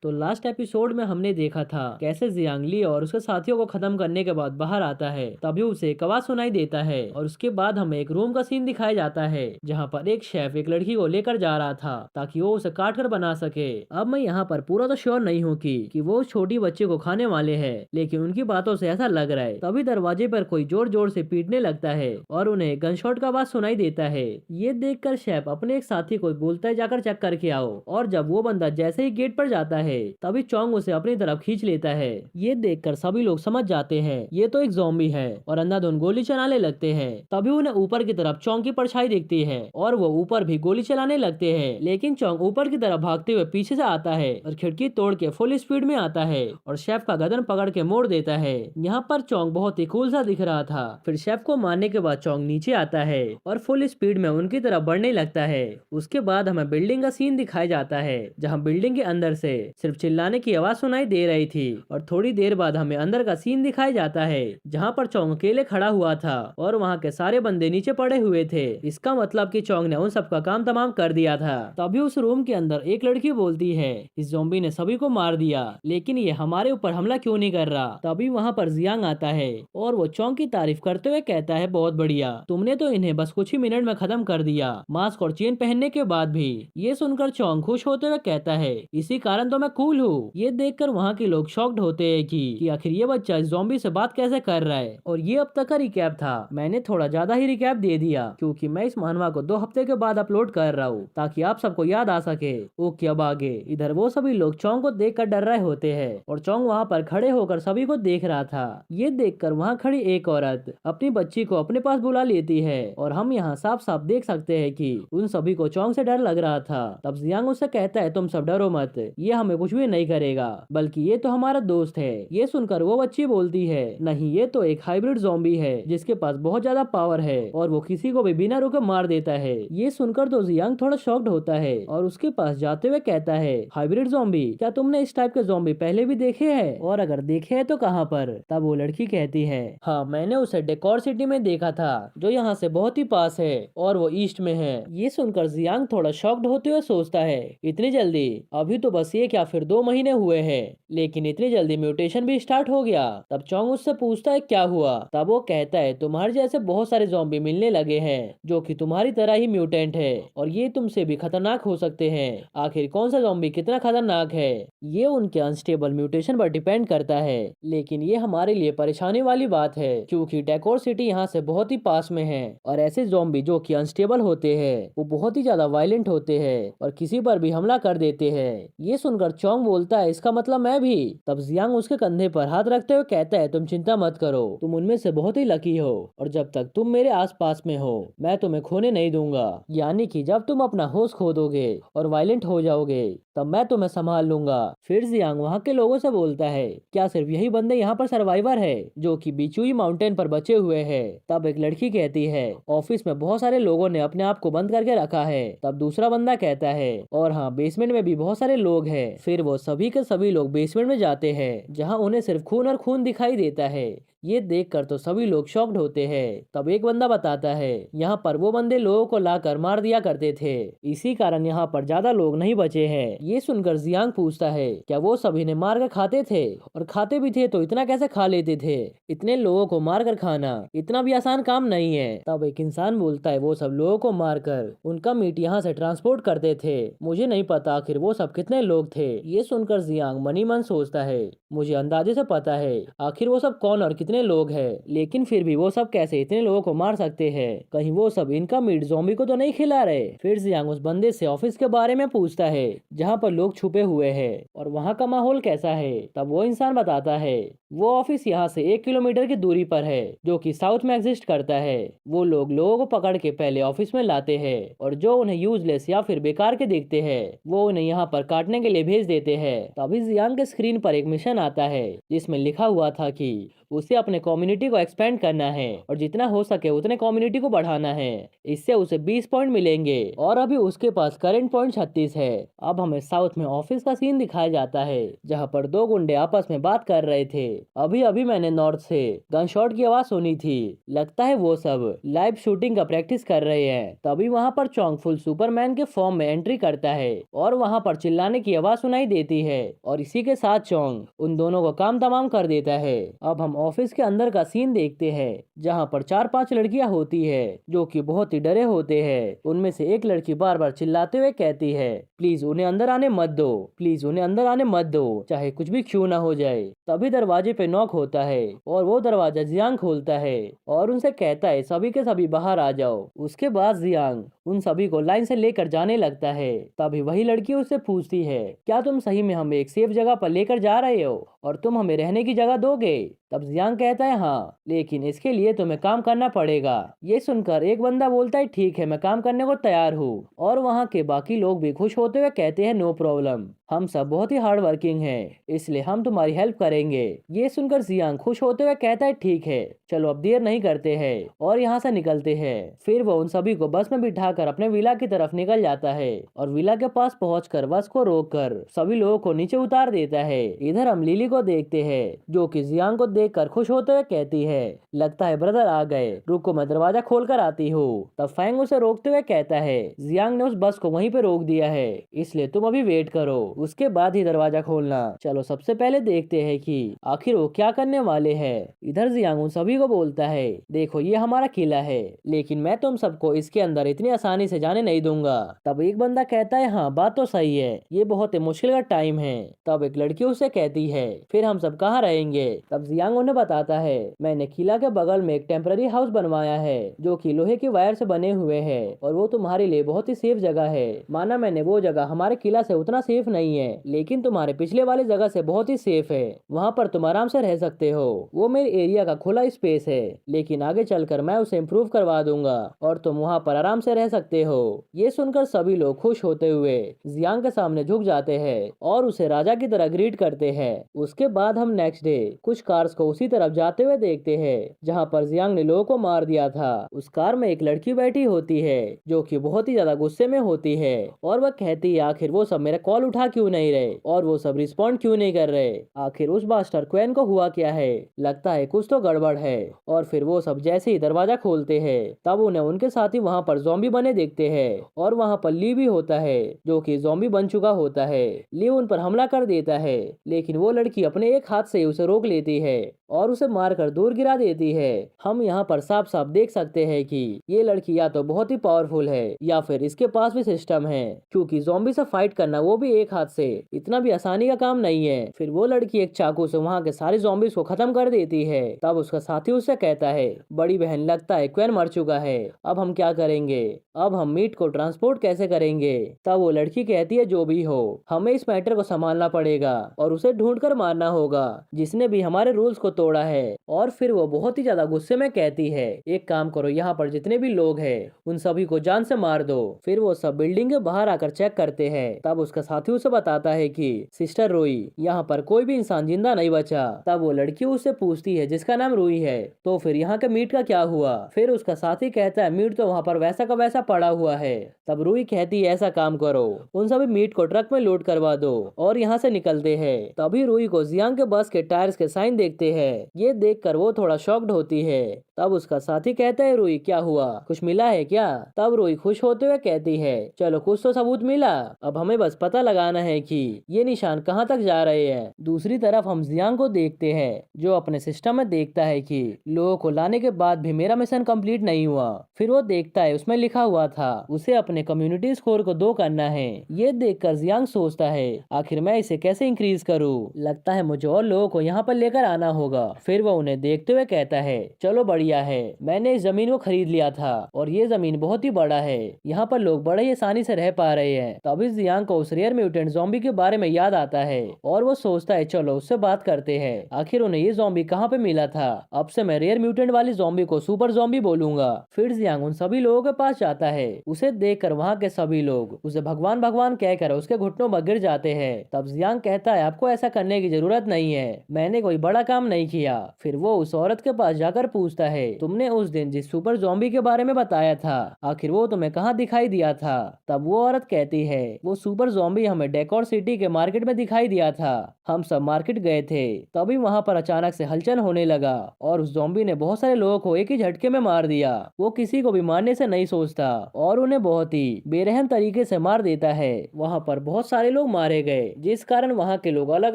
तो last episode में हमने देखा था कैसे जियांगली और उसके साथियों को खत्म करने के बाद बाहर आता है, तभी उसे एक आवाज सुनाई देता है और उसके बाद हमें एक रूम का सीन दिखाया जाता है जहाँ पर एक शेफ एक लड़की को लेकर जा रहा था ताकि वो उसे काट कर बना सके। अब मैं यहाँ पर पूरा तो श्योर नहीं हूँ कि वो उस छोटी बच्चे को खाने वाले हैं, लेकिन उनकी बातों से ऐसा लग रहा है। तभी दरवाजे पर कोई जोर जोर से पीटने लगता है और उन्हें गनशॉट का आवाज सुनाई देता है। ये देखकर शेफ अपने एक साथी को बोलता है जाकर चेक करके आओ, और जब वो बंदा जैसे ही गेट पर जाता है तभी चोंग उसे अपनी तरफ खींच लेता है। ये देखकर सभी लोग समझ जाते हैं ये तो एक ज़ॉम्बी है और अंधाधुंध गोली चलाने लगते हैं। तभी उन्हें ऊपर की तरफ चोंग की परछाई दिखती है और वो ऊपर भी गोली चलाने लगते हैं, लेकिन चोंग ऊपर की तरफ भागते हुए पीछे से आता है और खिड़की तोड़ के फुल स्पीड में आता है और शेफ का गर्दन पकड़ के मोड़ देता है। यहाँ पर चोंग बहुत ही कूल सा दिख रहा था। फिर शेफ को मारने के बाद चोंग नीचे आता है और फुल स्पीड में उनकी तरफ बढ़ने लगता है। उसके बाद हमें बिल्डिंग का सीन दिखाया जाता है जहाँ बिल्डिंग के अंदर से सिर्फ चिल्लाने की आवाज सुनाई दे रही थी, और थोड़ी देर बाद हमें अंदर का सीन दिखाया जाता है जहाँ पर चोंग अकेले खड़ा हुआ था और वहाँ के सारे बंदे नीचे पड़े हुए थे। इसका मतलब कि चोंग ने उन सबका काम तमाम कर दिया था। तभी उस रूम के अंदर एक लड़की बोलती है इस ज़ॉम्बी ने सभी को मार दिया, लेकिन ये हमारे ऊपर हमला क्यों नहीं कर रहा। तभी वहाँ पर जियांग आता है और वो चोंग की तारीफ करते हुए कहता है बहुत बढ़िया, तुमने तो इन्हें बस कुछ ही मिनट में खत्म कर दिया, मास्क और चेन पहनने के बाद भी। ये सुनकर चोंग खुश होते हुए कहता है इसी कारण तो मैं कूल हूँ। ये देखकर वहाँ के लोग शॉक्ड होते हैं कि आखिर ये बच्चा इस ज़ॉम्बी से बात कैसे कर रहा है। और ये अब तक का रिकैप था। मैंने थोड़ा ज्यादा ही रिकैप दे दिया क्योंकि मैं इस मानवा को 2 हफ्ते के बाद अपलोड कर रहा हूँ ताकि आप सबको याद आ सके। ओके अब आगे। इधर वो सभी लोग चोंग को देख कर डर रहे होते हैं और चोंग वहाँ पर खड़े होकर सभी को देख रहा था। ये देखकर वहाँ खड़ी एक औरत अपनी बच्ची को अपने पास बुला लेती है और हम यहाँ साफ साफ देख सकते हैं कि उन सभी को चोंग से डर लग रहा था। तब जियांग उससे कहता है तुम सब डरो मत, ये हमें कुछ भी नहीं करेगा, बल्कि ये तो हमारा दोस्त है। ये सुनकर वो बच्ची बोलती है नहीं, ये तो एक हाइब्रिड ज़ॉम्बी है जिसके पास बहुत ज्यादा पावर है और वो किसी को भी बिना रुके मार देता है। ये सुनकर तो जियांग थोड़ा शॉक्ड होता है और उसके पास जाते हुए कहता है हाइब्रिड ज़ॉम्बी, क्या तुमने इस टाइप के ज़ॉम्बी पहले भी देखे हैं, और अगर देखे हैं तो कहाँ पर। तब वो लड़की कहती है हाँ, मैंने उसे डेकोर सिटी में देखा था जो यहाँ से बहुत ही पास है और वो ईस्ट में है। ये सुनकर जियांग थोड़ा शॉक्ड होते हुए सोचता है इतनी जल्दी, अभी तो बस ये क्या फिर 2 महीने हुए हैं, लेकिन इतनी जल्दी म्यूटेशन भी स्टार्ट हो गया। तब चोंग उससे पूछता है क्या हुआ। तब वो कहता है तुम्हारे जैसे बहुत सारे ज़ॉम्बी मिलने लगे हैं जो कि तुम्हारी तरह ही म्यूटेंट है और ये तुमसे भी खतरनाक हो सकते हैं। आखिर कौन सा ज़ॉम्बी कितना खतरनाक है ये उनके अनस्टेबल म्यूटेशन पर डिपेंड करता है, लेकिन ये हमारे लिए परेशानी वाली बात है क्योंकि डेकोर सिटी यहाँ से बहुत ही पास में है और ऐसे ज़ॉम्बी जो कि अनस्टेबल होते हैं वो बहुत ही ज्यादा वायलेंट होते हैं और किसी पर भी हमला कर देते हैं। ये सुनकर चोंग बोलता है इसका मतलब मैं भी। तब जियांग उसके कंधे पर हाथ रखते हुए कहता है तुम चिंता मत करो, तुम उनमें से बहुत ही लकी हो और जब तक तुम मेरे आसपास में हो मैं तुम्हें खोने नहीं दूंगा, यानी कि जब तुम अपना होश खो दोगे और वायलेंट हो जाओगे तब मैं तुम्हें संभाल लूंगा। फिर जियांग वहाँ के लोगों से बोलता है क्या सिर्फ यही बंदे यहाँ पर सर्वाइवर है जो कि बिचुई माउंटेन पर बचे हुए हैं। तब एक लड़की कहती है ऑफिस में बहुत सारे लोगों ने अपने आप को बंद करके रखा है। तब दूसरा बंदा कहता है और हाँ, बेसमेंट में भी बहुत सारे लोग हैं। फिर वो सभी के सभी लोग बेसमेंट में जाते हैं जहाँ उन्हें सिर्फ खून और खून दिखाई देता है। ये देखकर तो सभी लोग शॉक्ड होते हैं। तब एक बंदा बताता है यहाँ पर वो बंदे लोगों को लाकर मार दिया करते थे, इसी कारण यहाँ पर ज्यादा लोग नहीं बचे हैं। ये सुनकर जियांग पूछता है क्या वो सभी ने मार कर खाते थे, और खाते भी थे तो इतना कैसे खा लेते थे, इतने लोगों को मार कर खाना इतना भी आसान काम नहीं है। तब एक इंसान बोलता है वो सब लोगों को मारकर उनका मीट यहाँ से ट्रांसपोर्ट करते थे, मुझे नहीं पता आखिर वो सब कितने लोग थे। ये सुनकर जियांग मनी मन सोचता है मुझे अंदाजे से पता है आखिर वो सब कौन और कितने लोग हैं, लेकिन फिर भी वो सब कैसे इतने लोगों को मार सकते हैं, कहीं वो सब इनका मीट ज़ॉम्बी को तो नहीं खिला रहे। फिर जियांग उस बंदे से ऑफिस के बारे में पूछता है जहाँ पर लोग छुपे हुए हैं और वहाँ का माहौल कैसा है। तब वो इंसान बताता है वो ऑफिस यहाँ से 1 किलोमीटर की दूरी पर है जो कि साउथ में एग्जिस्ट करता है। वो लोग लोगों को पकड़ के पहले ऑफिस में लाते हैं और जो उन्हें यूजलेस या फिर बेकार के देखते हैं वो उन्हें यहाँ पर काटने के लिए भेज देते हैं। तभी जियांग के स्क्रीन पर एक मिशन नोटिफिकेशन आता है जिसमें लिखा हुआ था कि उसे अपने कम्युनिटी को एक्सपेंड करना है और जितना हो सके उतने कम्युनिटी को बढ़ाना है। इससे उसे 20 पॉइंट मिलेंगे और अभी उसके पास करंट पॉइंट 36 है। अब हमें साउथ में ऑफिस का सीन दिखाया जाता है जहाँ पर दो गुंडे आपस में बात कर रहे थे। अभी अभी मैंने नॉर्थ से गन शॉट की आवाज सुनी थी, लगता है वो सब लाइव शूटिंग का प्रैक्टिस कर रहे हैं। तभी वहाँ पर चोंग फुल सुपरमैन के फॉर्म में एंट्री करता है और वहाँ पर चिल्लाने की आवाज सुनाई देती है और इसी के साथ चोंग उन दोनों को काम तमाम कर देता है। अब हम ऑफिस के अंदर का सीन देखते हैं जहाँ पर 4-5 लड़कियां होती है जो कि बहुत ही डरे होते हैं। उनमें से एक लड़की बार बार चिल्लाते हुए कहती है, प्लीज उन्हें अंदर आने मत दो, प्लीज उन्हें अंदर आने मत दो, चाहे कुछ भी क्यों ना हो जाए। तभी दरवाजे पे नॉक होता है और वो दरवाजा जियांग खोलता है और उनसे कहता है सभी के सभी बाहर आ जाओ। उसके बाद जियांग उन सभी को लाइन से लेकर जाने लगता है। तभी वही लड़की उससे पूछती है, क्या तुम सही में हमें एक सेफ जगह पर लेकर जा रहे हो और तुम हमें रहने की जगह दोगे? तब जियांग कहता है हाँ, लेकिन इसके लिए तुम्हें काम करना पड़ेगा। ये सुनकर एक बंदा बोलता है ठीक है, मैं काम करने को तैयार हूँ। और वहाँ के बाकी लोग भी खुश होते हुए कहते हैं नो प्रॉब्लम, हम सब बहुत ही हार्ड वर्किंग हैं, इसलिए हम तुम्हारी हेल्प करेंगे। ये सुनकर जियांग खुश होते हुए कहता है ठीक है, चलो अब देर नहीं करते हैं और यहाँ से निकलते हैं। फिर वो उन सभी को बस में बिठाकर अपने विला की तरफ निकल जाता है और विला के पास पहुंचकर बस को रोककर सभी लोगों को नीचे उतार देता है। इधर हम लिली को देखते हैं जो कि जियांग को देखकर खुश होते हुए कहती है, लगता है ब्रदर आ गए, रुको मैं दरवाजा खोल कर आती हूँ। तब फैंग उसे रोकते हुए कहता है, जियांग ने उस बस को वहीं पे रोक दिया है, इसलिए तुम अभी वेट करो, उसके बाद ही दरवाजा खोलना। चलो सबसे पहले देखते हैं कि आखिर वो क्या करने वाले हैं। इधर जियांग उन सभी को बोलता है, देखो ये हमारा किला है, लेकिन मैं तुम सबको इसके अंदर इतनी आसानी से जाने नहीं दूंगा। तब एक बंदा कहता है, हाँ बात तो सही है, ये बहुत ही मुश्किल का टाइम है। तब एक लड़की उसे कहती है, फिर हम सब कहाँ रहेंगे? तब जियांग उन्हें बताता है, मैंने किला के बगल में एक टेम्पररी हाउस बनवाया है जो कि लोहे के वायर से बने हुए है और वो तुम्हारे लिए बहुत ही सेफ जगह है। माना मैंने वो जगह हमारे किला से उतना सेफ नहीं है, लेकिन तुम्हारे पिछले वाली जगह से बहुत ही सेफ है, वहाँ पर तुम आराम से रह सकते हो। वो मेरे एरिया का खुला स्पेस है, लेकिन आगे चलकर मैं उसे इम्प्रूव करवा दूंगा और तुम वहाँ पर आराम से रह सकते हो। ये सुनकर सभी लोग खुश होते हुए जियांग के सामने झुक जाते हैं और उसे राजा की तरह ग्रीट करते हैं। उसके बाद हम नेक्स्ट डे कुछ कार्स को उसी तरफ जाते हुए देखते हैं जहाँ पर जियांग ने लोगों को मार दिया था। उस कार में एक लड़की बैठी होती है जो कि बहुत ही ज्यादा गुस्से में होती है और वह कहती है, आखिर वो सब मेरा कॉल उठा क्यों नहीं रहे और वो सब रिस्पॉन्ड क्यों नहीं कर रहे? आखिर उस बास्टर क्वेन को हुआ क्या है? लगता है कुछ तो गड़बड़ है। और फिर वो सब जैसे ही दरवाजा खोलते हैं तब उन्हें उनके साथी वहाँ पर ज़ॉम्बी बने देखते हैं और वहाँ पर ली भी होता है जो कि ज़ॉम्बी बन चुका होता है। ली उन पर हमला कर देता है, लेकिन वो लड़की अपने एक हाथ से उसे रोक लेती है और उसे मारकर दूर गिरा देती है। हम यहाँ पर साफ साफ देख सकते हैं कि ये लड़की या तो बहुत ही पावरफुल है या फिर इसके पास भी सिस्टम है, क्योंकि ज़ॉम्बी से फाइट करना वो भी एक हाथ से इतना भी आसानी का काम नहीं है। फिर वो लड़की एक चाकू से वहाँ के सारे ज़ॉम्बीज को खत्म कर देती है। तब उसका साथी उससे कहता है, बड़ी बहन लगता है क्वेन मर चुका है, अब हम क्या करेंगे? अब हम मीट को ट्रांसपोर्ट कैसे करेंगे? तब वो लड़की कहती है, जो भी हो हमें इस मैटर को संभालना पड़ेगा और उसे ढूंढ कर मारना होगा जिसने भी हमारे रूल्स को तोड़ा है। और फिर वो बहुत ही ज्यादा गुस्से में कहती है, एक काम करो, यहाँ पर जितने भी लोग हैं उन सभी को जान से मार दो। फिर वो सब बिल्डिंग के बाहर आकर चेक करते हैं। तब उसका साथी उसे बताता है कि सिस्टर रोई, यहाँ पर कोई भी इंसान जिंदा नहीं बचा। तब वो लड़की उससे पूछती है जिसका नाम रूई है, तो फिर यहाँ के मीट का क्या हुआ? फिर उसका साथी कहता है, मीट तो वहाँ पर वैसा का वैसा पड़ा हुआ है। तब रूई कहती है, ऐसा काम करो, उन सभी मीट को ट्रक में लोड करवा दो और यहाँ से निकलते हैं। तभी रूई को जियांग के बस के टायर्स के साइन देखते हैं। ये देखकर वो थोड़ा शॉक्ड होती है। तब उसका साथी कहता है, रूई क्या हुआ, कुछ मिला है क्या? तब रूई खुश होते हुए कहती है, चलो कुछ तो सबूत मिला, अब हमें बस पता लगाना है कि ये निशान कहाँ तक जा रहे हैं। दूसरी तरफ हम जियांग को देखते हैं जो अपने सिस्टम में देखता है कि लोगों को लाने के बाद भी मेरा मिशन कंप्लीट नहीं हुआ। फिर वो देखता है उसमें लिखा हुआ था उसे अपने कम्युनिटी स्कोर को 2 करना है। ये देखकर जियांग सोचता है, आखिर मैं इसे कैसे इंक्रीज करूँ? लगता है मुझे और लोगों को यहाँ पर लेकर आना होगा। फिर वो उन्हें देखते हुए कहता है, चलो बढ़िया बढ़िया है, मैंने इस जमीन को खरीद लिया था और ये जमीन बहुत ही बड़ा है, यहाँ पर लोग बड़े ही आसानी से रह पा रहे हैं। तभी जियांग को उस रेयर म्यूटेंट ज़ॉम्बी के बारे में याद आता है और वो सोचता है चलो उससे बात करते हैं, आखिर उन्हें ये ज़ॉम्बी कहाँ पे मिला था। अब से मैं रेयर म्यूटेंट वाली ज़ॉम्बी को सुपर ज़ॉम्बी बोलूंगा। फिर जियांग उन सभी लोगों के पास जाता है। उसे देखकर वहाँ के सभी लोग उसे भगवान भगवान कहकर उसके घुटनों में गिर जाते हैं। तब जियांग कहता है आपको ऐसा करने की जरूरत नहीं है, मैंने कोई बड़ा काम नहीं किया। फिर वो उस औरत के पास जाकर पूछता है तुमने उस दिन जिस सुपर ज़ॉम्बी के बारे में बताया था आखिर वो तुम्हें कहाँ दिखाई दिया था। तब वो औरत कहती है वो सुपर ज़ॉम्बी हमें डेकोर सिटी के मार्केट में दिखाई दिया था, हम सब मार्केट गए थे। तभी वहाँ पर अचानक से हलचल होने लगा और उस ज़ॉम्बी ने बहुत सारे लोगों को एक ही झटके में मार दिया। वो किसी को भी मारने से नहीं सोचता और उन्हें बहुत ही बेरहम तरीके से मार देता है। वहाँ पर बहुत सारे लोग मारे गए जिस कारण वहाँ के लोग अलग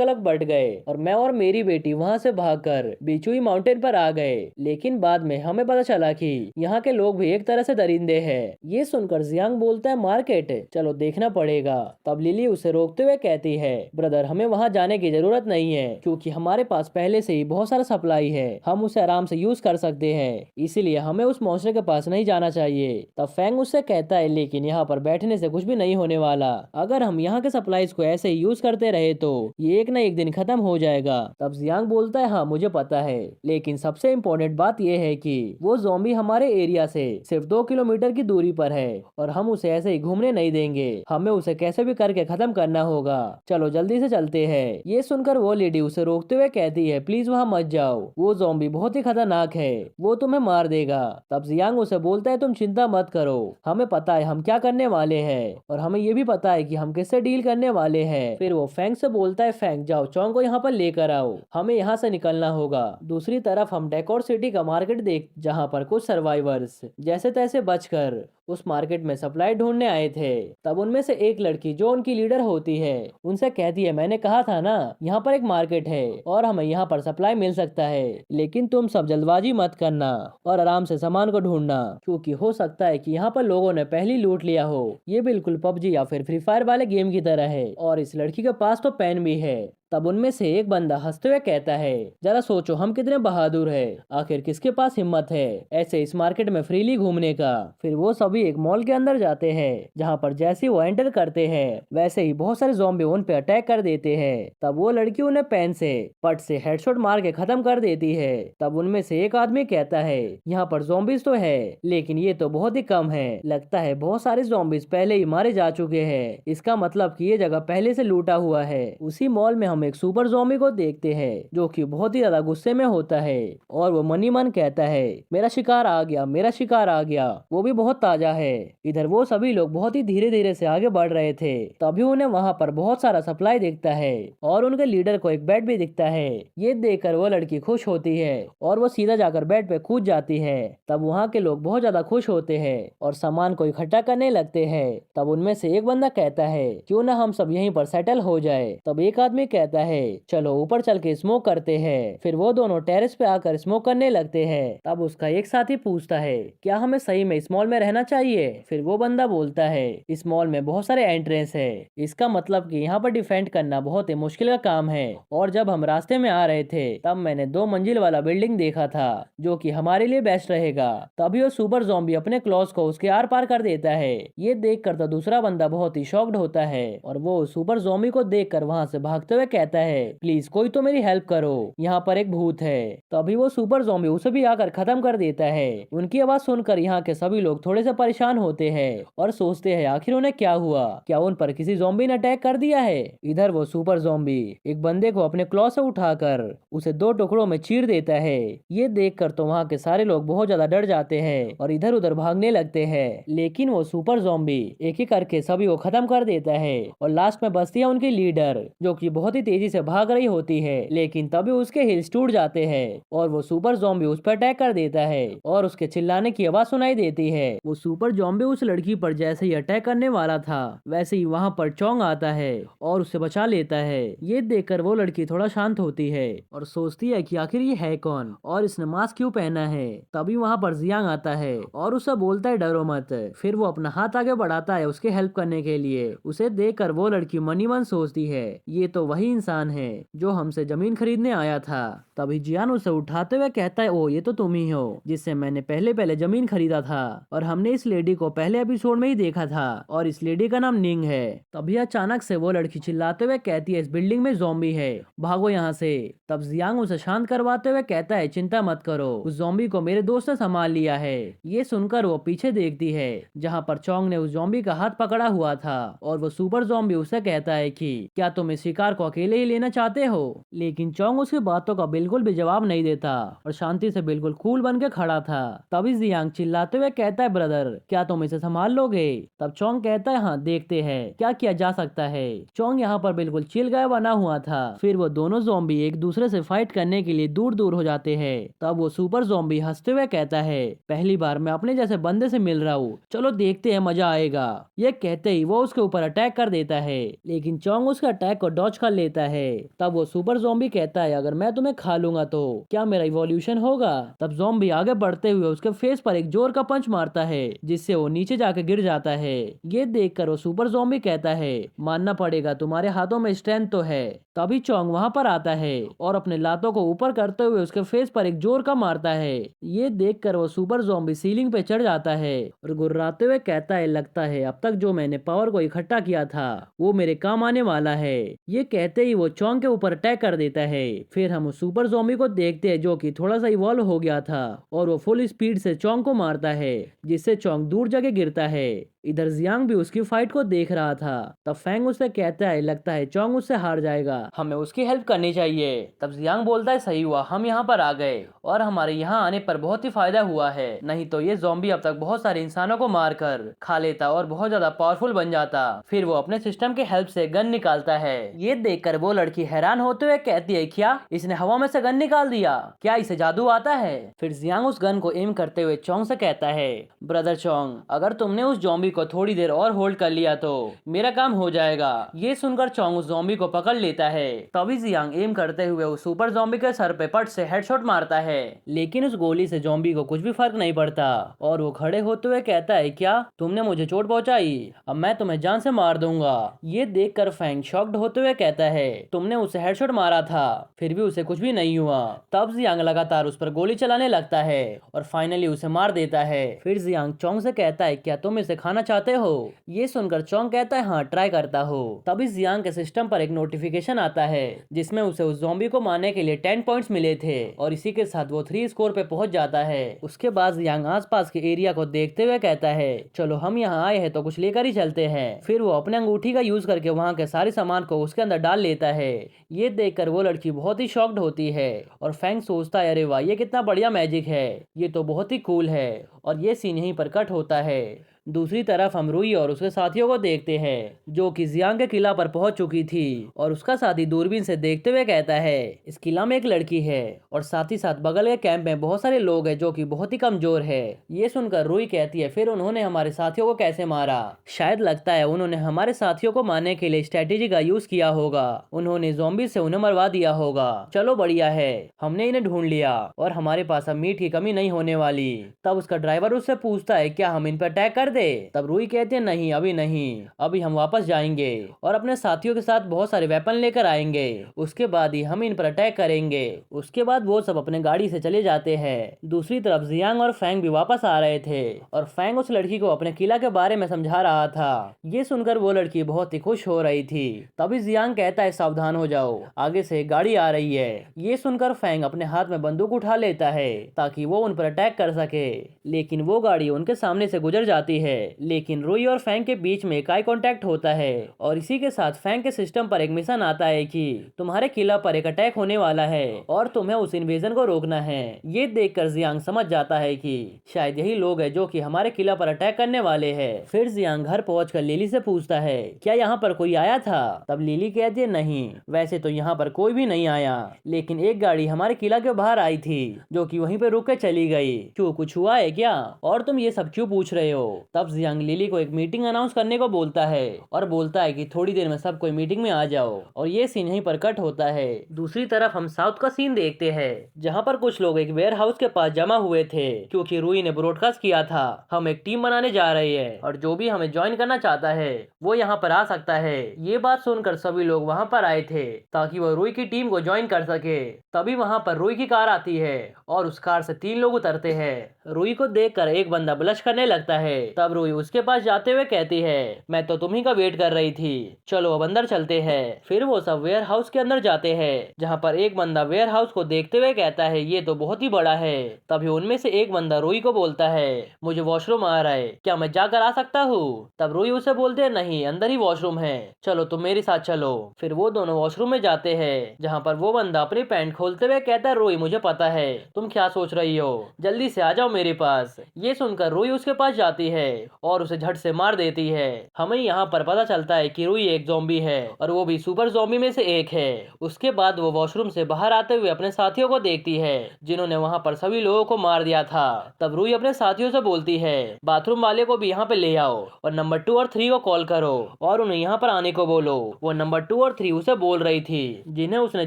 अलग बट गए और मैं और मेरी बेटी वहाँ से भागकर बिचुई माउंटेन पर आ गए। लेकिन बाद में हमें पता चला कि यहाँ के लोग भी एक तरह से दरिंदे हैं। ये सुनकर जियांग बोलता है मार्केट, चलो देखना पड़ेगा। तब लिली उसे रोकते हुए कहती है ब्रदर हमें वहाँ जाने की जरूरत नहीं है क्योंकि हमारे पास पहले से ही बहुत सारा सप्लाई है, हम उसे आराम से यूज कर सकते हैं, इसीलिए हमें उस मॉन्स्टर के पास नहीं जाना चाहिए। तब फैंग उससे कहता है लेकिन यहाँ पर बैठने से कुछ भी नहीं होने वाला, अगर हम यहाँ के सप्लाईज को ऐसे ही यूज करते रहे तो ये एक न एक दिन खत्म हो जाएगा। तब जियांग बोलता है हाँ मुझे पता है, लेकिन सबसे इम्पोर्टेंट बात यह है कि वो ज़ॉम्बी हमारे एरिया से सिर्फ 2 किलोमीटर की दूरी पर है और हम उसे ऐसे ही घूमने नहीं देंगे, हमें उसे कैसे भी करके खत्म करना होगा, चलो जल्दी से चलते हैं। ये सुनकर वो लेडी उसे रोकते हुए कहती है प्लीज वहाँ मत जाओ, वो ज़ॉम्बी बहुत ही खतरनाक है, वो तुम्हें मार देगा। तब जियांग उसे बोलता है तुम चिंता मत करो, हमें पता है हम क्या करने वाले हैं और हमें ये भी पता है कि हम किससे डील करने वाले हैं। फिर वो फैंग से बोलता है फैंग जाओ चौंग को यहाँ पर लेकर आओ, हमें यहाँ से निकलना होगा। दूसरी तरफ हम डेकोर सिटी का मार्केट देख जहाँ पर कुछ सर्वाइवर्स जैसे तैसे बचकर उस मार्केट में सप्लाई ढूंढने आए थे। तब उनमें से एक लड़की जो उनकी लीडर होती है उनसे कहती है मैंने कहा था ना यहाँ पर एक मार्केट है और हमें यहाँ पर सप्लाई मिल सकता है, लेकिन तुम सब जल्दबाजी मत करना और आराम से सामान को ढूंढना क्योंकि हो सकता है कि यहाँ पर लोगों ने पहले लूट लिया हो। ये बिल्कुल पबजी या फिर फ्री फायर वाले गेम की तरह है और इस लड़की के पास तो पेन भी है। तब उनमें से एक बंदा हंसते हुए कहता है जरा सोचो हम कितने बहादुर है, आखिर किसके पास हिम्मत है ऐसे इस मार्केट में फ्रीली घूमने का। फिर वो सभी एक मॉल के अंदर जाते हैं जहाँ पर जैसे वो एंटर करते हैं वैसे ही बहुत सारे ज़ॉम्बी उन पे अटैक कर देते हैं। तब वो लड़की उन्हें पेन से पट से हेडशॉट मार के खत्म कर देती है। तब उनमें से एक आदमी कहता है यहाँ पर ज़ॉम्बीज तो है लेकिन ये तो बहुत ही कम है, लगता है बहुत सारे ज़ॉम्बीज पहले ही मारे जा चुके हैं, इसका मतलब कि ये जगह पहले से लूटा हुआ है। उसी मॉल में हम एक सुपर ज़ॉम्बी को देखते हैं जो कि बहुत ही ज्यादा गुस्से में होता है और वो मनी मन कहता है मेरा शिकार आ गया, मेरा शिकार आ गया, वो भी बहुत ताजा है। इधर वो सभी लोग बहुत ही धीरे धीरे से आगे बढ़ रहे थे, तभी उन्हें वहाँ पर बहुत सारा सप्लाई दिखता है और उनके लीडर को एक बेड भी दिखता है। ये देखकर वो लड़की खुश होती है और वो सीधा जाकर बेड पे कूद जाती है। तब वहाँ के लोग बहुत ज्यादा खुश होते हैं और सामान को इकट्ठा करने लगते हैं। तब उनमें से एक बंदा कहता है क्यों ना हम सब यहीं पर सेटल हो जाए। तब एक आदमी कहता है चलो ऊपर चल के स्मोक करते हैं। फिर वो दोनों टेरेस पे आकर स्मोक करने लगते हैं। तब उसका एक साथी पूछता है क्या हमें सही में इस मॉल में रहना चाहिए। फिर वो बंदा बोलता है इस मॉल में बहुत सारे एंट्रेंस है, इसका मतलब कि यहाँ पर डिफेंड करना बहुत ही मुश्किल का काम है। और जब हम रास्ते में आ रहे थे तब मैंने 2 मंजिल वाला बिल्डिंग देखा था जो कि हमारे लिए बेस्ट रहेगा। तभी वो सुपर ज़ॉम्बी अपने क्लॉज को उसके आर पार कर देता है। ये देख कर तो दूसरा बंदा बहुत ही शॉक्ड होता है और वो सुपर ज़ॉम्बी को देख कर वहाँ से भागते हुए कहता है प्लीज कोई तो मेरी हेल्प करो, यहाँ पर एक भूत है। तभी वो सुपर ज़ॉम्बी उसे भी आकर खत्म कर देता है। उनकी आवाज सुनकर यहाँ के सभी लोग थोड़े से परेशान होते हैं और सोचते हैं आखिर उन्हें क्या हुआ, क्या उन पर किसी ज़ॉम्बी ने अटैक कर दिया है। इधर वो सुपर ज़ॉम्बी एक बंदे को अपने क्लॉ से उठाकर उसे 2 टुकड़ों में चीर देता है। ये देखकर तो वहाँ के सारे लोग बहुत ज्यादा डर जाते हैं और इधर उधर भागने लगते हैं, लेकिन वो सुपर ज़ॉम्बी एक एक करके सभी को खत्म कर देता है और लास्ट में बचती है उनकी लीडर जो कि बहुत ही तेजी से भाग रही होती है। लेकिन तभी उसके हिल्स टूट जाते हैं और वो सुपर ज़ॉम्बी उस पर अटैक कर देता है और उसके चिल्लाने की आवाज सुनाई देती है। वो सुपर ज़ॉम्बी उस लड़की पर जैसे ही अटैक करने वाला था वैसे ही वहाँ पर चोंग आता है और उसे बचा लेता है। ये देखकर वो लड़की थोड़ा शांत होती है और सोचती है कि आखिर ये है कौन और इसने मास्क क्यों पहना है। तभी वहाँ पर जियांग आता है और उसे बोलता है डरो मत। फिर वो अपना हाथ आगे बढ़ाता है उसके हेल्प करने के लिए। उसे देखकर वो लड़की मनी मन सोचती है ये तो वही इंसान है जो हमसे जमीन खरीदने आया था। तभी जियान उसे उठाते हुए कहता है, ओ ये तो तुम ही हो जिससे मैंने पहले पहले जमीन खरीदा था, और हमने इस लेडी को पहले एपिसोड में ही देखा था, और इस लेडी का नाम निंग है। तभी अचानक से वो लड़की चिल्लाते हुए कहती है, इस बिल्डिंग में ज़ॉम्बी है, भागो यहाँ से। तब जियांग उसे शांत करवाते हुए कहता है, चिंता मत करो, उस ज़ॉम्बी को मेरे दोस्त ने संभाल लिया है। ये सुनकर वो पीछे देखती है जहाँ पर चोंग ने उस ज़ॉम्बी का हाथ पकड़ा हुआ था, और वो सुपर ज़ॉम्बी उसे कहता है कि क्या तुम इस शिकार को अकेले ही लेना चाहते हो। लेकिन चोंग उसकी बातों का बिल्कुल भी जवाब नहीं देता और शांति से बिल्कुल कूल बन के खड़ा था। तभी जियांग चिल्लाते हुए कहता है, ब्रदर क्या तुम इसे संभाल लोगे। तब चोंग कहता है, हाँ देखते हैं क्या किया जा सकता है। चोंग यहाँ पर बिल्कुल चिल गया बना हुआ था। फिर वो दोनों ज़ॉम्बी एक दूसरे से फाइट करने के लिए दूर दूर हो जाते हैं। तब वो सुपर ज़ॉम्बी हंसते हुए कहता है, पहली बार मैं अपने जैसे बंदे से मिल रहा हूँ, चलो देखते हैं मजा आएगा। ये कहते ही वो उसके ऊपर अटैक कर देता है, लेकिन चोंग उसके अटैक को डॉज कर लेता है। तब वो सुपर ज़ॉम्बी कहता है, अगर मैं तुम्हें खा लूंगा तो क्या मेरा इवोल्यूशन होगा। तब ज़ॉम्बी आगे बढ़ते हुए उसके फेस पर एक जोर का पंच मारता है जिससे वो नीचे जाकर गिर जाता है। ये देखकर वो सुपर ज़ॉम्बी कहता है, मानना पड़ेगा तुम्हारे हाथों में स्ट्रेंथ तो है। तभी चोंग वहां पर आता है और अपने लातों को ऊपर करते हुए उसके फेस पर एक जोर का मारता है। ये देखकर वो सुपर ज़ॉम्बी सीलिंग पे चढ़ जाता है और गुर्राते हुए कहता है, लगता है अब तक जो मैंने पावर को इकट्ठा किया था वो मेरे काम आने वाला है। ये कहते ही वो चोंग के ऊपर अटैक कर देता है। फिर हम उस सुपर ज़ॉम्बी को देखते हैं जो कि थोड़ा सा इवॉल्व हो गया था, और वो फुल स्पीड से चोंग को मारता है जिससे चोंग दूर जगह गिरता है। इधर जियांग भी उसकी फाइट को देख रहा था। तब फैंग उससे कहता है, लगता है चोंग उससे हार जाएगा, हमें उसकी हेल्प करनी चाहिए। तब जियांग बोलता है, सही हुआ हम यहाँ पर आ गए और हमारे यहाँ आने पर बहुत ही फायदा हुआ है, नहीं तो ये ज़ॉम्बी अब तक बहुत सारे इंसानों को मारकर खा लेता और बहुत ज्यादा पावरफुल बन जाता। फिर वो अपने सिस्टम के हेल्प से गन निकालता है। ये देखकर वो लड़की हैरान होते हुए कहती है, क्या इसने हवा में से गन निकाल दिया, क्या इसे जादू आता है। फिर जियांग उस गन को एम करते हुए चोंग से कहता है, ब्रदर चोंग अगर तुमने उस ज़ॉम्बी को थोड़ी देर और होल्ड कर लिया तो मेरा काम हो जाएगा। ये सुनकर चोंग उस ज़ॉम्बी को पकड़ लेता है। तभी जियांग एम करते हुए उस सुपर ज़ॉम्बी के सर पे पट से हेडशॉट मारता है, लेकिन उस गोली से ज़ॉम्बी को कुछ भी फर्क नहीं पड़ता और वो खड़े होते हुए कहता है, क्या तुमने मुझे चोट पहुंचाई, अब मैं तुम्हें जान से मार दूंगा। ये देखकर फैंग शॉक्ड होते हुए कहता है, तुमने उसे हेडशॉट मारा था फिर भी उसे कुछ भी नहीं हुआ। तब जियांग लगातार उस पर गोली चलाने लगता है और फाइनली उसे मार देता है। फिर जियांग चोंग से कहता है, क्या तुम इसे खाना चाहते हो। ये सुनकर चोंग कहता है, हाँ ट्राई करता हो। तभी जियांग के सिस्टम पर एक नोटिफिकेशन आता है जिसमें उसे उस ज़ॉम्बी को मारने के लिए 10 पॉइंट्स मिले थे और इसी के साथ वो 3 स्कोर पे पहुंच जाता है। उसके बाद जियांग आसपास के एरिया को देखते हुए कहता है, चलो हम यहाँ आए हैं तो कुछ लेकर ही चलते हैं। फिर वो अपने अंगूठी का यूज करके वहाँ के सारे सामान को उसके अंदर डाल लेता है। ये देखकर वो लड़की बहुत ही शॉक्ड होती है और फैंग सोचता है, अरे वाह ये कितना बढ़िया मैजिक है, ये तो बहुत ही कूल है। और ये सीन यहीं पर कट होता है। दूसरी तरफ हम रुई और उसके साथियों को देखते हैं जो कि जियांग के किला पर पहुंच चुकी थी और उसका साथी दूरबीन से देखते हुए कहता है, इस किला में एक लड़की है और साथ ही साथ बगल के कैंप में बहुत सारे लोग हैं जो कि बहुत ही कमजोर है। ये सुनकर रुई कहती है, फिर उन्होंने हमारे साथियों को कैसे मारा। शायद लगता है उन्होंने हमारे साथियों को मारने के लिए स्ट्रेटेजी का यूज किया होगा, उन्होंने ज़ॉम्बी से उन्हें मरवा दिया होगा। चलो बढ़िया है, हमने इन्हें ढूंढ लिया और हमारे पास अब मीट की कमी नहीं होने वाली। तब उसका ड्राइवर उससे पूछता है, क्या हम इन पर अटैक कर दे। तब रुई कहते हैं, नहीं अभी नहीं, अभी हम वापस जाएंगे और अपने साथियों के साथ बहुत सारे वेपन लेकर आएंगे, उसके बाद ही हम इन पर अटैक करेंगे। उसके बाद वो सब अपने गाड़ी से चले जाते हैं। दूसरी तरफ जियांग और फैंग भी वापस आ रहे थे और फैंग उस लड़की को अपने किला के बारे में समझा रहा था। ये सुनकर वो लड़की बहुत ही खुश हो रही थी। तभी जियांग कहता है, सावधान हो जाओ, आगे से गाड़ी आ रही है। ये सुनकर फैंग अपने हाथ में बंदूक उठा लेता है ताकि वो उन पर अटैक कर सके, लेकिन वो गाड़ी उनके सामने से गुजर जाती है। लेकिन रुई और फैंग के बीच में एक आई कांटेक्ट होता है और इसी के साथ फैंग के सिस्टम पर एक मिशन आता है कि तुम्हारे किला पर एक अटैक होने वाला है और तुम्हें उस इन्वेजन को रोकना है। ये देखकर जियांग समझ जाता है कि शायद यही लोग हैं जो कि हमारे किला पर अटैक करने वाले हैं। फिर जियांग घर पहुंचकर लिली से पूछता है, क्या यहाँ पर कोई आया था। तब लिली कहती है, नहीं वैसे तो यहाँ पर कोई भी नहीं आया, लेकिन एक गाड़ी हमारे किला के बाहर आई थी जो कि वहीं पे रुक के चली गई। क्यों कुछ हुआ है क्या, और तुम ये सब क्यों पूछ रहे हो। तब जियांग लिली को एक मीटिंग अनाउंस करने को बोलता है और बोलता है कि थोड़ी देर में सब कोई मीटिंग में आ जाओ, और ये सीन यहीं पर कट होता है। दूसरी तरफ हम साउथ का सीन देखते हैं जहाँ पर कुछ लोग एक वेयर हाउस के पास जमा हुए थे क्योंकि रूई ने ब्रॉडकास्ट किया था हम एक टीम बनाने जा रहे हैं और जो भी हमें ज्वाइन करना चाहता है वो यहाँ पर आ सकता है। ये बात सुनकर सभी लोग वहाँ पर आए थे ताकि वो रूई की टीम को ज्वाइन कर सके। तभी वहाँ पर रूई की कार आती है और उस कार से 3 लोग उतरते हैं। रूई को देखकर एक बंदा ब्लश करने लगता है। तब रूई उसके पास जाते हुए कहती है मैं तो तुम्ही का वेट कर रही थी, चलो अब अंदर चलते हैं। फिर वो सब वेयर हाउस के अंदर जाते हैं जहाँ पर एक बंदा वेयर हाउस को देखते हुए कहता है ये तो बहुत ही बड़ा है। तभी उनमें से एक बंदा रूई को बोलता है मुझे वॉशरूम आ रहा है, क्या मैं जाकर आ सकता हूँ? तब रूई उसे बोलते हैं नहीं, अंदर ही वॉशरूम है, चलो तुम मेरे साथ चलो। फिर वो दोनों वॉशरूम में जाते हैं जहाँ पर वो बंदा अपनी पैंट खोलते हुए कहता है रूई मुझे पता है तुम क्या सोच रही हो, जल्दी से आ जाओ मेरे पास। ये सुनकर रूई उसके पास जाती है और उसे झट से मार देती है। हमें यहाँ पर पता चलता है कि रूई एक ज़ॉम्बी है और वो भी सुपर ज़ॉम्बी में से एक है। उसके बाद वो वॉशरूम से बाहर आते हुए अपने साथियों को देखती है जिन्होंने वहाँ पर सभी लोगों को मार दिया था। तब रूई अपने साथियों से बोलती है बाथरूम वाले को भी यहाँ पे ले आओ और नंबर 2 और 3 को कॉल करो और उन्हें यहाँ पर आने को बोलो। वो नंबर 2 और 3 उसे बोल रही थी जिन्हें उसने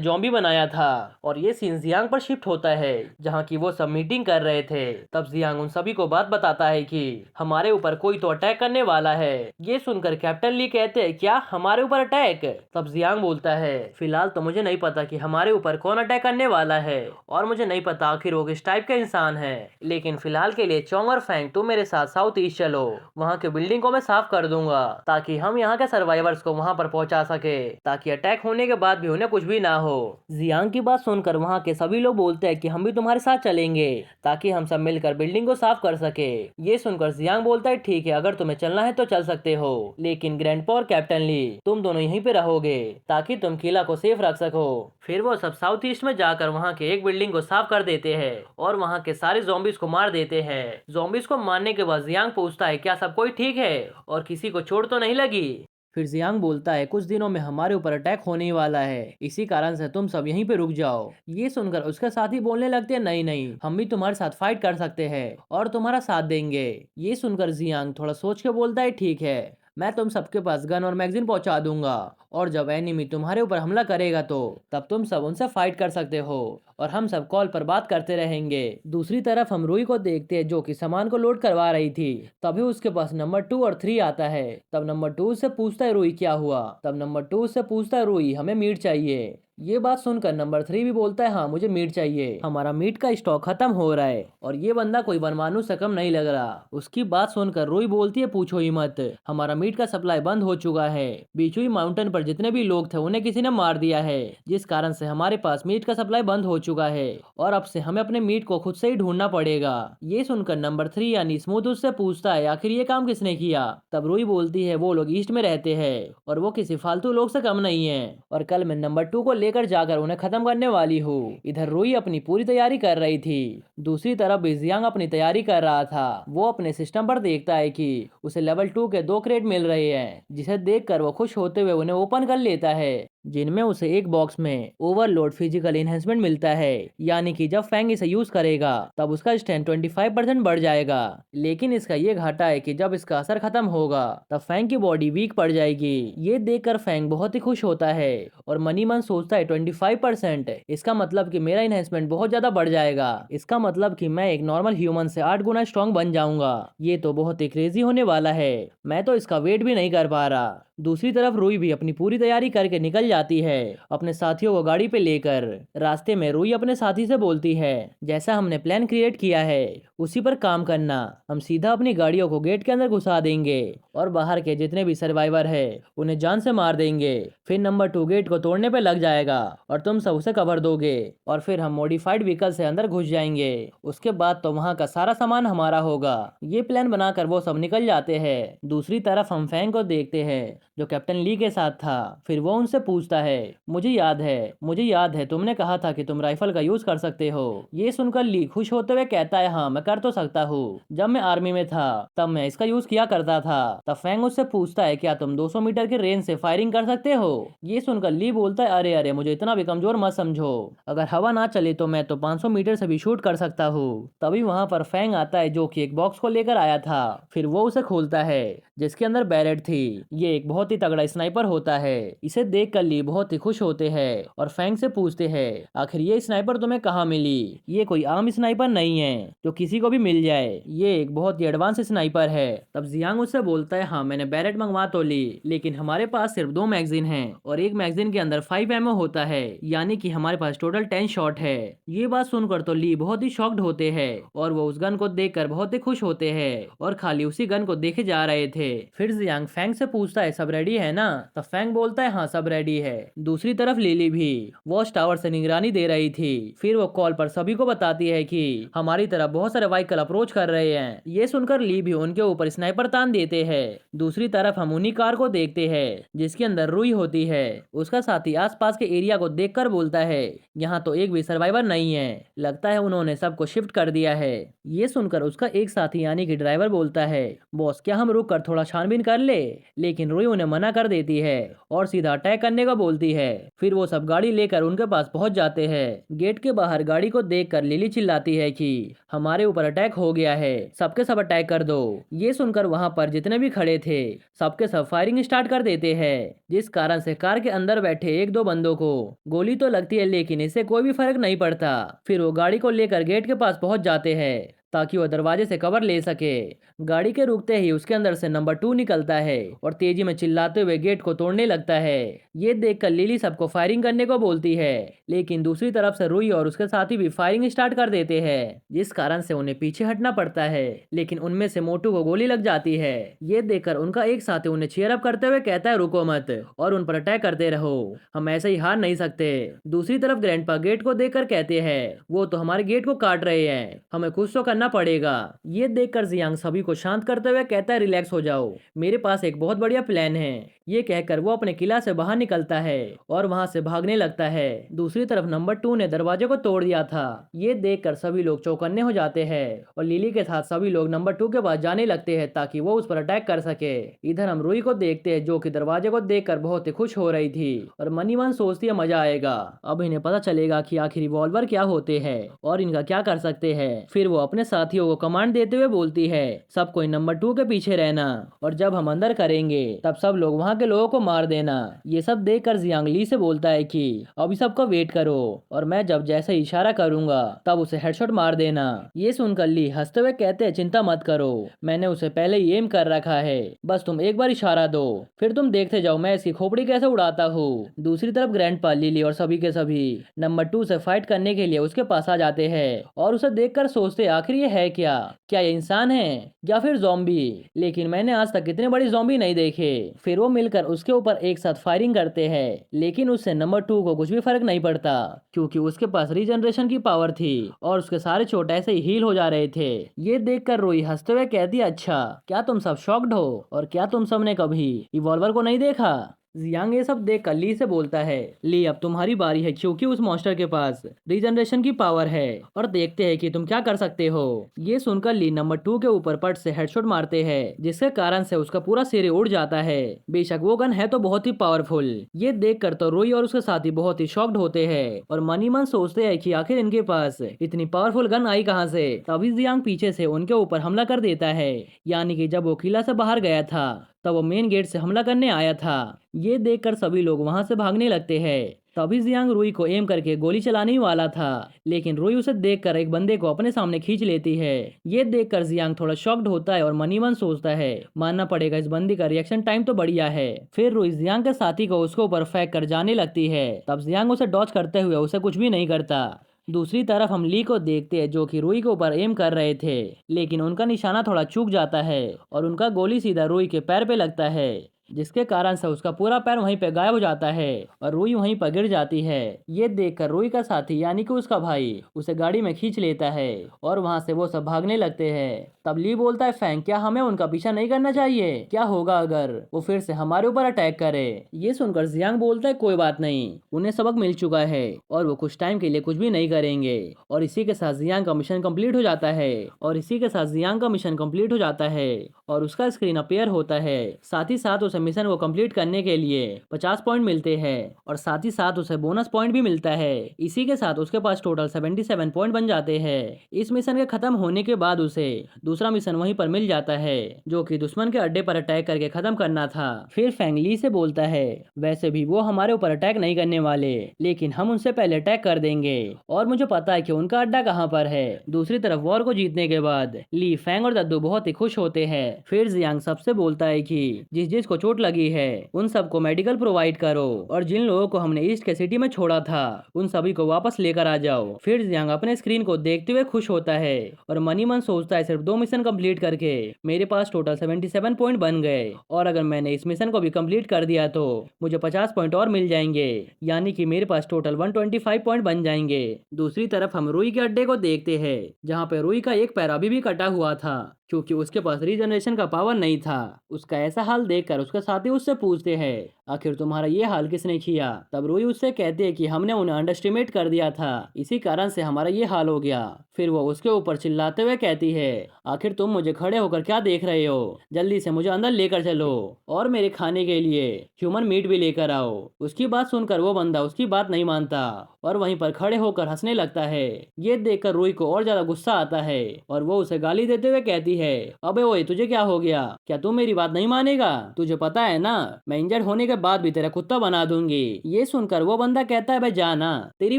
ज़ॉम्बी बनाया था। और ये सीन जियांग पर शिफ्ट होता है जहाँ की वो सब मीटिंग कर रहे थे। तब जियांग उन सभी को बात बताता है कि हमारे ऊपर कोई तो अटैक करने वाला है। ये सुनकर कैप्टन ली कहते हैं क्या हमारे ऊपर अटैक? तब जियांग बोलता है फिलहाल तो मुझे नहीं पता कि हमारे ऊपर कौन अटैक करने वाला है और मुझे नहीं पता आखिर वो किस टाइप का इंसान है, लेकिन फिलहाल के लिए चोंग और फैंग तुम मेरे साथ साउथ ईस्ट चलो, वहाँ के बिल्डिंग को मैं साफ कर दूंगा ताकि हम यहाँ के सर्वाइवर्स को वहाँ पर पहुँचा सके ताकि अटैक होने के बाद भी उन्हें कुछ भी ना हो। जियांग की बात सुनकर वहाँ के सभी लोग बोलते हैं कि हम भी तुम्हारे साथ चलेंगे ताकि हम सब मिलकर बिल्डिंग को साफ कर सके। ये सुनकर जियांग बोलता है ठीक है अगर तुम्हें चलना है तो चल सकते हो, लेकिन ग्रैंडपा और कैप्टन ली तुम दोनों यहीं पे रहोगे ताकि तुम किला को सेफ रख सको। फिर वो सब साउथ ईस्ट में जाकर वहाँ के एक बिल्डिंग को साफ कर देते हैं और वहाँ के सारे ज़ॉम्बीज को मार देते हैं। ज़ॉम्बीज को मारने के बाद जियांग पूछता है क्या सब कोई ठीक है और किसी को चोट तो नहीं लगी? फिर जियांग बोलता है कुछ दिनों में हमारे ऊपर अटैक होने वाला है, इसी कारण से तुम सब यहीं पे रुक जाओ। ये सुनकर उसके साथी बोलने लगते हैं नहीं नहीं हम भी तुम्हारे साथ फाइट कर सकते हैं और तुम्हारा साथ देंगे। ये सुनकर जियांग थोड़ा सोच के बोलता है ठीक है मैं तुम सबके पास गन और मैगजीन पहुंचा दूंगा और जब एनिमी तुम्हारे ऊपर हमला करेगा तो तब तुम सब उनसे फाइट कर सकते हो और हम सब कॉल पर बात करते रहेंगे। दूसरी तरफ हम रूई को देखते हैं जो कि सामान को लोड करवा रही थी। तभी उसके पास नंबर 2 और 3 आता है। तब नंबर 2 से पूछता है रूई क्या हुआ? तब नंबर 2 से पूछता है रूई हमें मीट चाहिए। ये बात सुनकर नंबर 3 भी बोलता है हाँ मुझे मीट चाहिए, हमारा मीट का स्टॉक खत्म हो रहा है। और ये बंदा कोई बनमानू से कम नहीं लग रहा। उसकी बात सुनकर रूई बोलती है पूछो ही मत, हमारा मीट का सप्लाई बंद हो चुका है। बीचुई माउंटेन पर जितने भी लोग थे उन्हें किसी ने मार दिया है जिस कारण से हमारे पास मीट का सप्लाई बंद हो चुका है और अब से हमें अपने मीट को खुद से ही ढूंढना पड़ेगा। ये सुनकर नंबर 3 यानी स्मूथ उससे पूछता है आखिर ये काम किसने किया? तब रूई बोलती है वो लोग ईस्ट में रहते हैं और वो किसी फालतू लोग से कम नहीं है और कल मैं नंबर 2 को लेकर जाकर उन्हें खत्म करने वाली हूँ। इधर रूई अपनी पूरी तैयारी कर रही थी। दूसरी तरफ जियांग अपनी तैयारी कर रहा था। वो अपने सिस्टम पर देखता है कि उसे लेवल 2 के 2 क्रेट मिल रहे हैं जिसे देखकर वो खुश होते हुए उन्हें ओपन कर लेता है जिनमें उसे एक बॉक्स में ओवरलोड फिजिकल एनहेंसमेंट मिलता है, यानी कि जब फैंग इसे यूज करेगा तब उसका स्टैंड 25% बढ़ जाएगा। लेकिन इसका ये घाटा है कि जब इसका असर खत्म होगा तब फैंग की बॉडी वीक पड़ जाएगी। ये देखकर फैंग बहुत ही खुश होता है और मनी मन सोचता है 25%, इसका मतलब कि मेरा इनहेंसमेंट बहुत ज्यादा बढ़ जाएगा। इसका मतलब कि मैं एक नॉर्मल ह्यूमन से 8 गुना स्ट्रॉन्ग बन जाऊंगा। ये तो बहुत ही क्रेजी होने वाला है, मैं तो इसका वेट भी नहीं कर पा रहा। दूसरी तरफ रूई भी अपनी पूरी तैयारी करके निकल जाती है अपने साथियों को गाड़ी पे लेकर। रास्ते में रूई अपने साथी से बोलती है जैसा हमने प्लान क्रिएट किया है उसी पर काम करना, हम सीधा अपनी गाड़ियों को गेट के अंदर घुसा देंगे और बाहर के जितने भी सर्वाइवर है उन्हें जान से मार देंगे। फिर नंबर 2 गेट को तोड़ने पे लग जाएगा और तुम सब उसे कवर दोगे और फिर हम मॉडिफाइड व्हीकल से अंदर घुस जाएंगे। उसके बाद तो वहाँ का सारा सामान हमारा होगा। ये प्लान बनाकर वो सब निकल जाते हैं। दूसरी तरफ हम फैंग को देखते हैं जो कैप्टन ली के साथ था। फिर वो उनसे पूछता है, मुझे याद है तुमने कहा था कि तुम राइफल का यूज कर सकते हो। ये सुनकर ली खुश होते हुए कहता है, हाँ मैं कर तो सकता हूँ। जब मैं आर्मी में था तब मैं इसका यूज किया करता था। तब फैंग उससे पूछता है, क्या तुम 200 मीटर की रेंज से फायरिंग कर सकते हो? ये सुनकर ली बोलता है, अरे अरे मुझे इतना भी कमजोर मत समझो, अगर हवा ना चले तो मैं तो 500 मीटर से भी शूट कर सकता हूँ। तभी वहां पर फैंग आता है जो कि एक बॉक्स को लेकर आया था। फिर वो उसे खोलता है जिसके अंदर बैरेट थी। ये एक बहुत ही तगड़ा स्नाइपर होता है। इसे देख कर ली बहुत ही खुश होते हैं और फैंग से पूछते हैं, आखिर ये स्नाइपर तुम्हें कहाँ मिली? ये कोई आम स्नाइपर नहीं है जो किसी को भी मिल जाए, ये एक बहुत ही एडवांस स्नाइपर है। तब जियांग उससे बोलता है, हाँ मैंने बैरेट मंगवा तो ली, लेकिन हमारे पास सिर्फ 2 मैगजीन हैं और एक मैगजीन के अंदर 5 एमओ होता है, यानी कि हमारे पास टोटल 10 शॉट है। ये बात सुनकर तो ली बहुत ही शॉक्ड होते हैं और वो उस गन को देखकर बहुत ही खुश होते हैं और खाली उसी गन को देखे जा रहे थे। फिर जियांग फैंग से पूछता है, सब रेडी है ना? तब फैंग बोलता है, हाँ सब रेडी है। दूसरी तरफ लिली भी वॉच टावर से निगरानी दे रही थी। फिर वो कॉल पर सभी को बताती है कि हमारी तरफ बहुत सारे व्हीकल अप्रोच कर रहे हैं। ये सुनकर ली भी उनके ऊपर स्नाइपर तान देते हैं। दूसरी तरफ हम उन्हीं कार को देखते हैं जिसके अंदर रुई होती है। उसका साथी आसपास के एरिया को देखकर बोलता है, यहाँ तो एक भी सर्वाइवर नहीं है, लगता है उन्होंने सबको शिफ्ट कर दिया है। ये सुनकर उसका एक साथी यानी कि ड्राइवर बोलता है, बॉस क्या हम रुक कर थोड़ा छानबीन कर ले? लेकिन रुई उन्हें मना कर देती है और सीधा अटैक करने का बोलती है। फिर वो सब गाड़ी लेकर उनके पास पहुंच जाते हैं। गेट के बाहर गाड़ी को देखकर लिली चिल्लाती है कि हमारे ऊपर अटैक हो गया है, सबके सब अटैक कर दो। ये सुनकर वहां पर जितने भी खड़े थे सबके सब फायरिंग स्टार्ट कर देते हैं, जिस कारण से कार के अंदर बैठे एक दो बंदों को गोली तो लगती है लेकिन इससे कोई भी फर्क नहीं पड़ता। फिर वो गाड़ी को लेकर गेट के पास पहुंच जाते हैं ताकि वह दरवाजे से कवर ले सके। गाड़ी के रुकते ही उसके अंदर से नंबर 2 निकलता है और तेजी में चिल्लाते हुए गेट को तोड़ने लगता है। ये देखकर लिली सबको फायरिंग करने को बोलती है, लेकिन दूसरी तरफ से रुई और उसके साथी भी फायरिंग स्टार्ट कर देते हैं, जिस कारण से उन्हें पीछे हटना पड़ता है। लेकिन उनमें से मोटू को गोली लग जाती है। ये देखकर उनका एक साथी उन्हें चीयर अप करते हुए कहता है, रुको मत और उन पर अटैक करते रहो, हम ऐसे ही हार नहीं सकते। दूसरी तरफ ग्रैंडपा गेट को देखकर कहते हैं, वो तो हमारे गेट को काट रहे हैं, हमें कुछ तो करना पड़ेगा। ये देखकर जियांग सभी को शांत करते हुए कहता है, रिलैक्स हो जाओ, मेरे पास एक बहुत बढ़िया प्लान है। ये कहकर वो अपने किला से बाहर निकलता है और वहां से भागने लगता है। दूसरी तरफ नंबर 2 ने दरवाजे को तोड़ दिया था। ये देखकर सभी लोग चौकन्ने हो जाते हैं और लिली के साथ सभी लोग नंबर 2 के पास जाने लगते हैं ताकि वो उस पर अटैक कर सके। इधर हम रुई को देखते हैं जो कि दरवाजे को देखकर बहुत ही खुश हो रही थी और मनी मन सोचती है मजा आएगा, अब इन्हें पता चलेगा कि आखिर रिवॉल्वर क्या होते हैं और इनका क्या कर सकते हैं। फिर वो अपने साथियों को कमांड देते हुए बोलती है, सब कोई नंबर 2 के पीछे रहना और जब हम अंदर करेंगे तब सब लोग वहाँ के लोगों को मार देना। ये सब देखकर जियांग ली से बोलता है कि अभी सबको वेट करो और मैं जब जैसे इशारा करूंगा तब उसे हेडशॉट मार देना। ये सुनकर ली हंसते हुए कहते हैं, चिंता मत करो, मैंने उसे पहले ही एम कर रखा है, बस तुम एक बार इशारा दो, फिर तुम देखते जाओ मैं इसकी खोपड़ी कैसे उड़ाता हूँ। दूसरी तरफ ग्रैंडपा, लिली और सभी के सभी नंबर 2 से फाइट करने के लिए उसके पास आ जाते हैं और उसे देखकर सोचते आखिर ये है क्या ये इंसान है या फिर ज़ॉम्बी, लेकिन मैंने आज तक इतने बड़ी ज़ॉम्बी नहीं देखे। फिर वो मिलकर उसके ऊपर एक साथ फायरिंग करते हैं, लेकिन उससे नंबर 2 को कुछ भी फर्क नहीं पड़ता क्योंकि उसके पास रीजनरेशन की पावर थी और उसके सारे चोट ऐसे ही हील हो जा रहे थे। ये देखकर रोई हंसते हुए कहती है, अच्छा क्या तुम सब शॉक्ड हो और क्या तुम सबने कभी रिवॉल्वर को नहीं देखा? जियांग ये सब देख कर ली से बोलता है, ली अब तुम्हारी बारी है क्योंकि उस मॉन्स्टर के पास रीजनरेशन की पावर है और देखते हैं कि तुम क्या कर सकते हो। ये सुनकर ली नंबर 2 के ऊपर पट से हेडशॉट मारते हैं जिसके कारण से उसका पूरा सिर उड़ जाता है। बेशक वो गन है तो बहुत ही पावरफुल। ये देख कर तो रोई और उसके साथी बहुत ही शॉक्ड होते हैं और मनी मन सोचते हैं कि आखिर इनके पास इतनी पावरफुल गन आई कहाँ से। तभी जियांग पीछे से उनके ऊपर हमला कर देता है, यानी कि जब वो किला से बाहर गया था तब वो मेन गेट से हमला करने आया था। ये देखकर सभी लोग वहां से भागने लगते हैं। तभी जियांग रुई को एम करके गोली चलाने ही वाला था, लेकिन रुई उसे देखकर एक बंदे को अपने सामने खींच लेती है। ये देखकर जियांग थोड़ा शॉक्ड होता है और मनी मन सोचता है मानना पड़ेगा इस बंदी का रिएक्शन टाइम तो बढ़िया है। फिर रुई जियांग के साथी को उसके ऊपर फेंक कर जाने लगती है, तब जियांग उसे डॉज करते हुए उसे कुछ भी नहीं करता। दूसरी तरफ हम ली को देखते हैं जो कि रुई के ऊपर एम कर रहे थे, लेकिन उनका निशाना थोड़ा चूक जाता है और उनका गोली सीधा रुई के पैर पे लगता है। जिसके कारण से उसका पूरा पैर वहीं पे गायब हो जाता है और रुई वहीं पर गिर जाती है। ये देखकर रुई का साथी यानी कि उसका भाई उसे गाड़ी में खींच लेता है और वहां से वो सब भागने लगते हैं। तब ली बोलता है, फैंग क्या हमें उनका पीछा नहीं करना चाहिए? क्या होगा अगर वो फिर से हमारे ऊपर अटैक करे? ये सुनकर जियांग बोलता है, कोई बात नहीं, उन्हें सबक मिल चुका है और वो कुछ टाइम के लिए कुछ भी नहीं करेंगे। और इसी के साथ जियांग का मिशन कंप्लीट हो जाता है और उसका स्क्रीन अपीयर होता है। साथ ही साथ उसे मिशन को कंप्लीट करने के लिए 50 पॉइंट मिलते हैं और साथ ही साथ उसे बोनस पॉइंट भी मिलता है। इसी के साथ उसके पास टोटल 77 पॉइंट बन जाते हैं। इस मिशन के खत्म होने के बाद उसे दूसरा मिशन वहीं पर मिल जाता है जो कि दुश्मन के अड्डे पर अटैक करके खत्म करना था। फिर फैंग ली से बोलता है, वैसे भी वो हमारे ऊपर अटैक नहीं करने वाले, लेकिन हम उनसे पहले अटैक कर देंगे और मुझे पता है कि उनका अड्डा कहाँ पर है। दूसरी तरफ वॉर को जीतने के बाद ली, फैंग और दद्दू बहुत ही खुश होते हैं। फिर जियांग सबसे बोलता है कि जिस जिस को चोट लगी है उन सबको मेडिकल प्रोवाइड करो और जिन लोगों को हमने ईस्ट के सिटी में छोड़ा था उन सभी को वापस लेकर आ जाओ। फिर जियांग अपने स्क्रीन को देखते हुए खुश होता है और मनी मन सोचता है, सिर्फ 2 मिशन कंप्लीट करके मेरे पास टोटल 77 पॉइंट बन गए और अगर मैंने इस मिशन को भी कंप्लीट कर दिया तो मुझे 50 पॉइंट और मिल जाएंगे, यानी कि मेरे पास टोटल 125 पॉइंट बन जाएंगे। दूसरी तरफ हम रुई के अड्डे को देखते हैं जहाँ पे रुई का एक पैर अभी भी कटा हुआ था क्योंकि उसके पास रीजनरेशन का पावर नहीं था। उसका ऐसा हाल देखकर उसके साथी उससे पूछते हैं, आखिर तुम्हारा ये हाल किसने किया? तब रूही उससे कहते हैं कि हमने उन्हें अंडरस्टिमेट कर दिया था, इसी कारण से हमारा ये हाल हो गया। फिर वो उसके ऊपर चिल्लाते हुए कहती है, आखिर तुम मुझे खड़े होकर क्या देख रहे हो? जल्दी से मुझे अंदर लेकर चलो और मेरे खाने के लिए ह्यूमन मीट भी लेकर आओ। उसकी बात सुनकर वो बंदा उसकी बात नहीं मानता और वहीं पर खड़े होकर हंसने लगता है। ये देखकर रूही को और ज्यादा गुस्सा आता है और वो उसे गाली देते हुए कहती है, अबे ओए, तुझे क्या हो गया? क्या तू मेरी बात नहीं मानेगा? तुझे पता है ना, मैं इंजर्ड होने के बाद भी तेरा कुत्ता बना दूंगी। ये सुनकर वो बंदा कहता है, भाई जाना, तेरी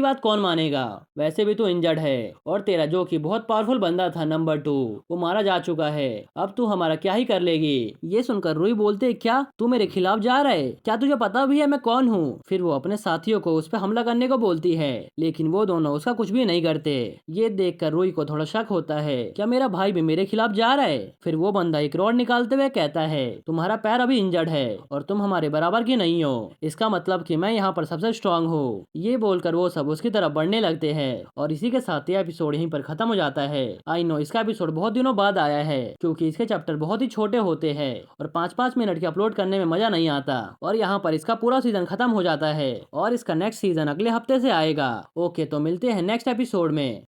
बात कौन मानेगा? वैसे भी तू इंजर्ड है और तेरा जो कि बहुत पावरफुल बंदा था नंबर 2 वो मारा जा चुका है। अब तू हमारा क्या ही कर लेगी? ये सुनकर रूही बोलते, क्या तू मेरे खिलाफ जा रहा है? क्या तुझे पता भी है मैं कौन हूँ? फिर वो अपने साथियों को उस पर हमला करने को बोलती है, लेकिन वो दोनों उसका कुछ भी नहीं करते। ये देखकर रूही को थोड़ा शक होता है, क्या मेरा भाई भी मेरे खिलाफ जा रहा है? फिर वो बंदा एक रॉड निकालते हुए कहता है, तुम्हारा पैर अभी इंजर्ड है और तुम हमारे बराबर की नहीं हो, इसका मतलब कि मैं यहाँ पर सबसे स्ट्रांग हूँ। ये बोलकर वो सब उसकी तरफ बढ़ने लगते हैं और इसी के साथ ये एपिसोड यहीं पर खत्म हो जाता है। आई नो इसका एपिसोड बहुत दिनों बाद आया है क्योंकि इसके चैप्टर बहुत ही छोटे होते हैं और 5-5 मिनट के अपलोड करने में मजा नहीं आता और यहाँ पर इसका पूरा सीजन खत्म हो जाता है और इसका नेक्स्ट सीजन अगले हफ्ते से आएगा। ओके, तो मिलते हैं नेक्स्ट एपिसोड में।